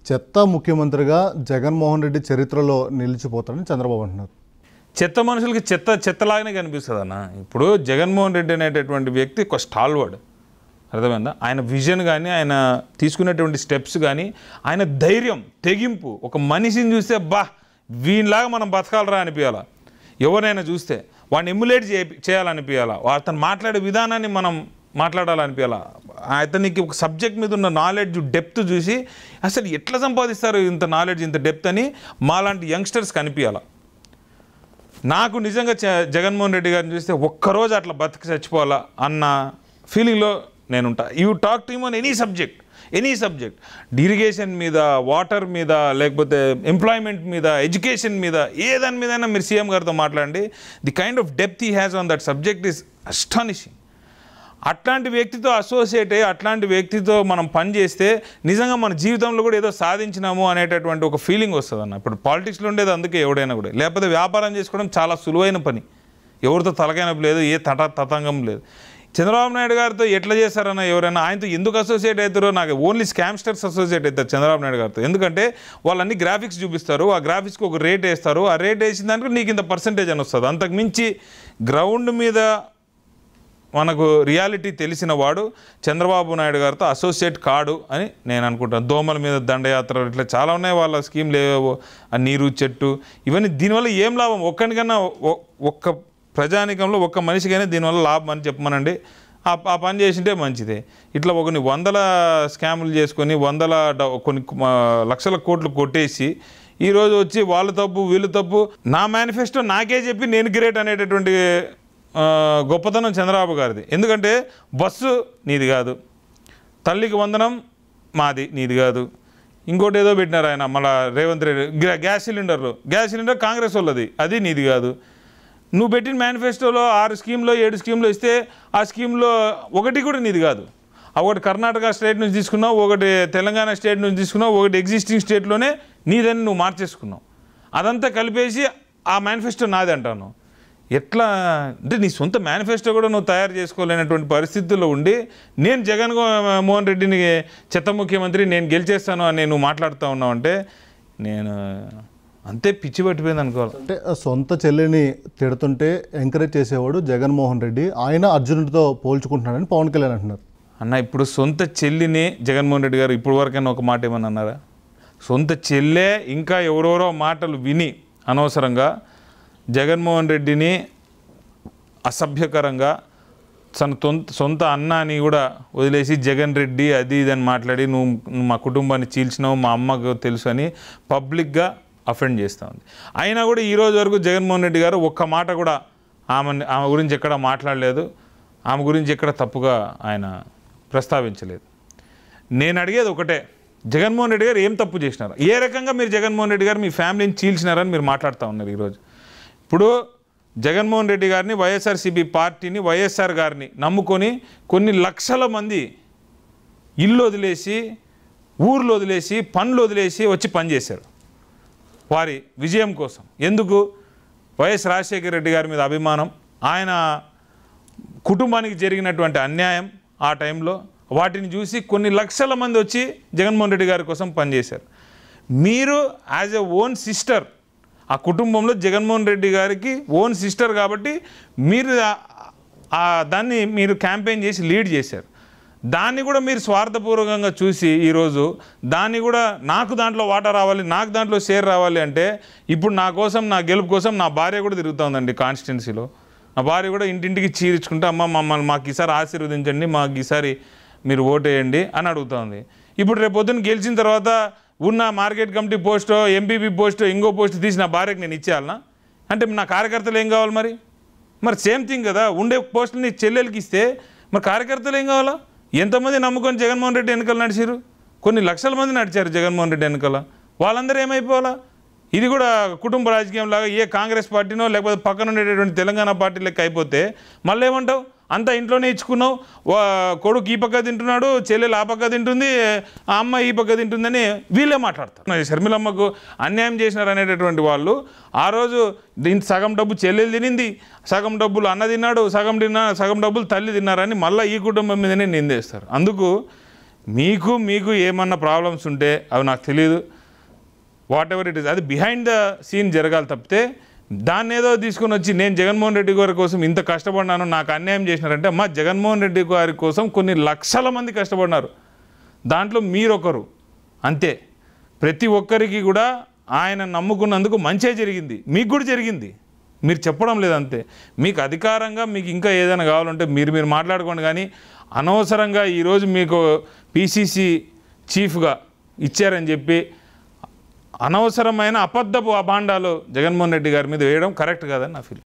చెత్త ముఖ్యమంత్రిగా జగన్మోహన్ రెడ్డి చరిత్రలో నిలిచిపోతాడని చంద్రబాబు అంటున్నారు. చెత్త మనుషులకి చెత్తలాగానే కనిపిస్తుంది అన్న. ఇప్పుడు జగన్మోహన్ రెడ్డి అనేటటువంటి వ్యక్తి ఒక స్టాల్వర్డ్, అర్థమైందా? ఆయన విజన్ కానీ, ఆయన తీసుకునేటువంటి స్టెప్స్ కానీ, ఆయన ధైర్యం, తెగింపు, ఒక మనిషిని చూస్తే వీనిలాగా మనం బతకాలరా అనిపించాలా. ఎవరైనా చూస్తే వాడిని ఎమ్యులేట్ చేయాలనిపించాలా, అతను మాట్లాడే విధానాన్ని మనం మాట్లాడాలనిపించాలా. అతనికి ఒక సబ్జెక్ట్ మీద ఉన్న నాలెడ్జ్, డెప్త్ చూసి అసలు ఎట్లా సంపాదిస్తారు ఇంత నాలెడ్జ్, ఇంత డెప్త్ అని మాలాంటి యంగ్స్టర్స్ కనిపించాలా. నాకు నిజంగా జగన్మోహన్ రెడ్డి గారిని చూస్తే ఒక్కరోజు అట్లా బతికి చచ్చిపోవాలా అన్న ఫీలింగ్లో నేనుంటా. You talk to him on any subject, irrigation మీద, వాటర్ మీద, లేకపోతే ఎంప్లాయ్మెంట్ మీద, ఎడ్యుకేషన్ మీద, ఏ దాని మీదైనా మీరు సీఎం గారితో మాట్లాడండి. The kind of depth he has on that subject is astonishing. అట్లాంటి వ్యక్తితో అసోసియేట్ అయ్యి, అట్లాంటి వ్యక్తితో మనం పనిచేస్తే నిజంగా మన జీవితంలో కూడా ఏదో సాధించినాము అనేటటువంటి ఒక ఫీలింగ్ వస్తుంది అన్న. ఇప్పుడు పాలిటిక్స్లో ఉండేది అందుకే ఎవడైనా కూడా. లేకపోతే వ్యాపారం చేసుకోవడం చాలా సులువైన పని, ఎవరితో తలకైనపు లేదు, ఏ తతంగం లేదు. చంద్రబాబు నాయుడు గారితో ఎట్లా చేస్తారన్న ఎవరైనా, ఆయనతో ఎందుకు అసోసియేట్ అవుతారో నాకు ఓన్లీ స్కామ్స్టర్స్ అసోసియేట్ అవుతారు చంద్రబాబు నాయుడు గారితో. ఎందుకంటే వాళ్ళన్నీ గ్రాఫిక్స్ చూపిస్తారు, ఆ గ్రాఫిక్స్కి ఒక రేట్ వేస్తారు, ఆ రేట్ వేసిన దానికి నీకు ఇంత పర్సంటేజ్ అని వస్తుంది. అంతకు మించి గ్రౌండ్ మీద మనకు రియాలిటీ తెలిసిన వాడు చంద్రబాబు నాయుడు గారితో అసోసియేట్ కాడు అని నేను అనుకుంటాను. దోమల మీద దండయాత్ర ఇట్లా చాలా ఉన్నాయి వాళ్ళ స్కీమ్లు, ఏవో ఆ నీరు చెట్టు, ఇవన్నీ దీనివల్ల ఏం లాభం? ఒక్కడికన్నా, ఒక్క ప్రజానికంలో ఒక్క మనిషికైనా దీనివల్ల లాభం అని చెప్పమనండి. ఆ పని చేసింటే మంచిదే. ఇట్లా కొన్ని వందల స్కాములు చేసుకొని కొన్ని లక్షల కోట్లు కొట్టేసి ఈరోజు వచ్చి వాళ్ళ తప్పు వీళ్ళు తప్పు, నా మేనిఫెస్టో నాకే చెప్పి నేను గ్రేట్ అనేటటువంటి గొప్పతనం చంద్రబాబు గారిది. ఎందుకంటే బస్సు నీది కాదు, తల్లికి వందనం మాది, నీది కాదు. ఇంకోటి ఏదో పెట్టినారు ఆయన మళ్ళీ రేవంత్ రెడ్డి, గ్యాస్ సిలిండర్ కాంగ్రెస్ వాళ్ళది, అది నీది కాదు. నువ్వు పెట్టిన మేనిఫెస్టోలో 6 స్కీమ్లో 7 స్కీమ్లో ఇస్తే ఆ స్కీమ్లో ఒకటి కూడా నీది కాదు. ఒకటి కర్ణాటక స్టేట్ నుంచి తీసుకున్నావు, ఒకటి తెలంగాణ స్టేట్ నుంచి తీసుకున్నావు, ఒకటి ఎగ్జిస్టింగ్ స్టేట్లోనే నీదని నువ్వు మార్చేసుకున్నావు. అదంతా కలిపేసి ఆ మేనిఫెస్టో నాది అంటాను. ఎట్లా అంటే నీ సొంత మేనిఫెస్టో కూడా నువ్వు తయారు చేసుకోలేనటువంటి పరిస్థితుల్లో ఉండి నేను జగన్మోహన్ రెడ్డిని చెత్త ముఖ్యమంత్రి, నేను గెలిచేస్తాను అని నువ్వు మాట్లాడుతూ ఉన్నావు అంటే నేను అంతే పిచ్చి పట్టిపోయింది అనుకోవాలి. అంటే సొంత చెల్లిని తిడుతుంటే ఎంకరేజ్ చేసేవాడు జగన్మోహన్ రెడ్డి, ఆయన అర్జునుడితో పోల్చుకుంటున్నాడని పవన్ కళ్యాణ్ అంటున్నారు. అన్న ఇప్పుడు సొంత చెల్లిని జగన్మోహన్ రెడ్డి గారు ఇప్పుడు వరకైనా ఒక మాట ఏమన్నా అన్నారా? సొంత చెల్లె ఇంకా ఎవరెవరో మాటలు విని అనవసరంగా జగన్మోహన్ రెడ్డిని అసభ్యకరంగా సొంత అన్నాని కూడా వదిలేసి జగన్ రెడ్డి అది ఇది అని మాట్లాడి నువ్వు మా కుటుంబాన్ని చీల్చినావు, మా అమ్మకు తెలుసు అని పబ్లిక్గా అఫెండ్ చేస్తూ ఉంది. అయినా కూడా ఈరోజు వరకు జగన్మోహన్ రెడ్డి గారు ఒక్క మాట కూడా ఆమె గురించి ఎక్కడ మాట్లాడలేదు, ఆమె గురించి ఎక్కడ తప్పుగా ఆయన ప్రస్తావించలేదు. నేను అడిగేది ఒకటే, జగన్మోహన్ రెడ్డి గారు ఏం తప్పు చేసినారు? ఏ రకంగా మీరు జగన్మోహన్ రెడ్డి గారు మీ ఫ్యామిలీని చీల్చినారని మీరు మాట్లాడుతూ ఉన్నారు ఈరోజు? ఇప్పుడు జగన్మోహన్ రెడ్డి గారిని, వైఎస్ఆర్సీపీ పార్టీని, వైఎస్ఆర్ గారిని నమ్ముకొని కొన్ని లక్షల మంది ఇల్లు వదిలేసి, ఊర్లు వదిలేసి, పనులు వదిలేసి వచ్చి పనిచేశారు వారి విజయం కోసం. ఎందుకు? వైఎస్ రాజశేఖర రెడ్డి గారి మీద అభిమానం, ఆయన కుటుంబానికి జరిగినటువంటి అన్యాయం ఆ టైంలో వాటిని చూసి కొన్ని లక్షల మంది వచ్చి జగన్మోహన్ రెడ్డి గారి కోసం పనిచేశారు. మీరు యాజ్ ఎ ఓన్ సిస్టర్, ఆ కుటుంబంలో జగన్మోహన్ రెడ్డి గారికి ఓన్ సిస్టర్ కాబట్టి మీరు దాన్ని మీరు క్యాంపెయిన్ చేసి లీడ్ చేశారు. దాన్ని కూడా మీరు స్వార్థపూర్వకంగా చూసి ఈరోజు దాన్ని కూడా నాకు దాంట్లో వాటా రావాలి, నాకు దాంట్లో షేర్ రావాలి అంటే ఇప్పుడు నా కోసం, నా గెలుపు కోసం నా భార్య కూడా తిరుగుతుందండి కాన్స్టిట్యున్సీలో. నా భార్య కూడా ఇంటింటికి చీరించుకుంటే అమ్మ మమ్మల్ని మాకు ఈసారి ఆశీర్వదించండి, మాకు ఈసారి మీరు ఓటేయండి అని అడుగుతుంది. ఇప్పుడు రేపు పొద్దున్న గెలిచిన తర్వాత ఉన్న మార్కెట్ కమిటీ పోస్టో, ఎంపీపీ పోస్టో, ఇంకో పోస్ట్ తీసి నా భార్యకు నేను ఇచ్చేయాలనా? అంటే నా కార్యకర్తలు ఏం కావాలి? మరి సేమ్ థింగ్ కదా. ఉండే పోస్టుని చెల్లెలకి ఇస్తే మరి కార్యకర్తలు ఏం కావాలా? ఎంతమంది నమ్ముకొని జగన్మోహన్ రెడ్డి ఎన్నికలు నడిచారు? కొన్ని లక్షల మంది నడిచారు జగన్మోహన్ రెడ్డి ఎన్నికల. వాళ్ళందరూ ఏమైపోవాలా? ఇది కూడా కుటుంబ రాజకీయం లాగా ఏ కాంగ్రెస్ పార్టీనో లేకపోతే పక్కన ఉండేటటువంటి తెలంగాణ పార్టీ లెక్క అయిపోతే మళ్ళీ ఏమంటావు? అంతా ఇంట్లోనే ఇచ్చుకున్నావు, కొడుకు ఈ పక్క తింటున్నాడు, చెల్లెలు ఆ పక్క తింటుంది, ఆ అమ్మ ఈ పక్క తింటుందని వీళ్ళే మాట్లాడతారు. షర్మిలమ్మకు అన్యాయం చేసినారు అనేటటువంటి వాళ్ళు ఆ రోజు దీని సగం డబ్బు చెల్లెలు తినింది, సగం డబ్బులు అన్న తిన్నాడు, సగం డబ్బులు తల్లి తిన్నారని మళ్ళీ ఈ కుటుంబం మీదనే నిందేస్తారు. అందుకు మీకు ఏమన్నా ప్రాబ్లమ్స్ ఉంటే అవి నాకు తెలియదు, వాట్ ఎవర్ ఇట్ ఈస్, అది బిహైండ్ ద సీన్ జరగాలి తప్పితే దాన్ని ఏదో తీసుకొని వచ్చి నేను జగన్మోహన్ రెడ్డి గారి కోసం ఇంత కష్టపడినాను, నాకు అన్యాయం చేసినారంటే మా జగన్మోహన్ రెడ్డి గారి కోసం కొన్ని లక్షల మంది కష్టపడినారు, దాంట్లో మీరొకరు అంతే. ప్రతి ఒక్కరికి కూడా ఆయన నమ్ముకున్నందుకు మంచే జరిగింది, మీకు కూడా జరిగింది, మీరు చెప్పడం లేదు అంతే. మీకు అధికారంగా మీకు ఇంకా ఏదైనా కావాలంటే మీరు మాట్లాడుకోండి, కానీ అనవసరంగా ఈరోజు మీకు పిసిసి చీఫ్గా ఇచ్చారని చెప్పి అనవసరమైన అబద్ధపు అభాండాలు జగన్మోహన్ రెడ్డి గారి మీద వేయడం కరెక్ట్ కాదని నా ఫీల్.